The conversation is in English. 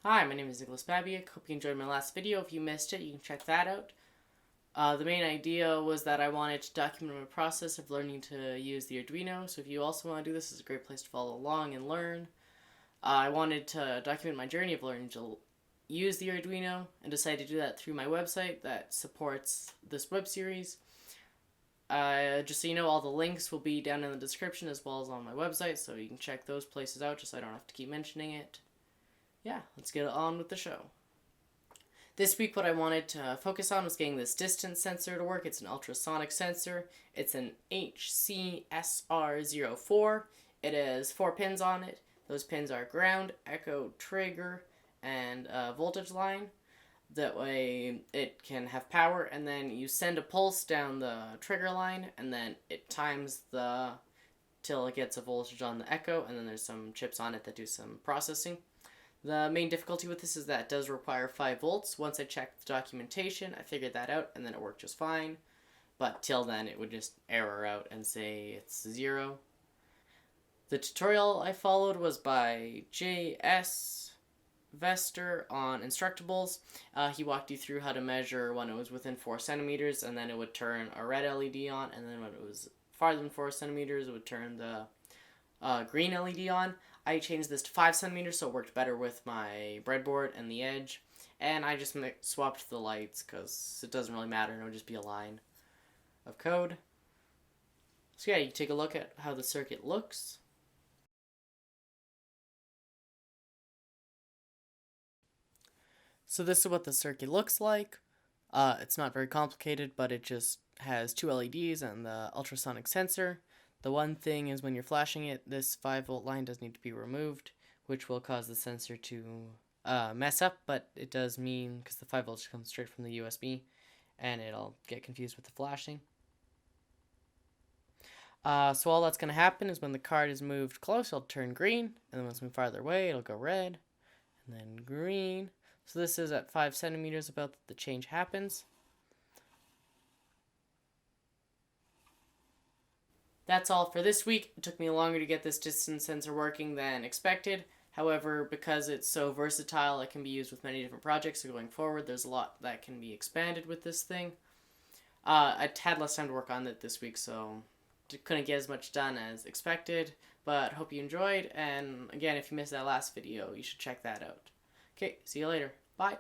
Hi, my name is Nicholas Babiak. Hope you enjoyed my last video. If you missed it, you can check that out. The main idea was that I wanted to document my process of learning to use the Arduino, so if you also want to do this, it's a great place to follow along and learn. I wanted to document my journey of learning to use the Arduino and decided to do that through my website that supports this web series. Just so you know, all the links will be down in the description as well as on my website, so you can check those places out just so I don't have to keep mentioning it. Yeah, let's get on with the show. This week what I wanted to focus on was getting this distance sensor to work. It's an ultrasonic sensor. It's an HCSR04. It has 4 pins on it. Those pins are ground, echo, trigger, and voltage line. That way it can have power, and then you send a pulse down the trigger line, and then it times till it gets a voltage on the echo, and then there's some chips on it that do some processing. The main difficulty with this is that it does require 5 volts. Once I checked the documentation, I figured that out, and then it worked just fine. But till then, it would just error out and say it's 0. The tutorial I followed was by J.S. Vester on Instructables. He walked you through how to measure when it was within 4 centimeters, and then it would turn a red LED on, and then when it was farther than 4 centimeters, it would turn the green LED on. I changed this to 5 centimeters so it worked better with my breadboard and the edge. And I just swapped the lights because it doesn't really matter. It'll just be a line of code. So yeah, you take a look at how the circuit looks. So this is what the circuit looks like. It's not very complicated, but it just has 2 LEDs and the ultrasonic sensor. The one thing is when you're flashing it, this 5-volt line does need to be removed, which will cause the sensor to mess up, but it does mean, because the 5 volts comes straight from the USB, and it'll get confused with the flashing. So all that's going to happen is when the card is moved close, it'll turn green, and then when it's moved farther away, it'll go red, and then green. So this is at 5 centimeters about the change happens. That's all for this week. It took me longer to get this distance sensor working than expected. However, because it's so versatile, it can be used with many different projects. So going forward, there's a lot that can be expanded with this thing. I had less time to work on it this week, so couldn't get as much done as expected. But hope you enjoyed. And again, if you missed that last video, you should check that out. Okay, see you later. Bye.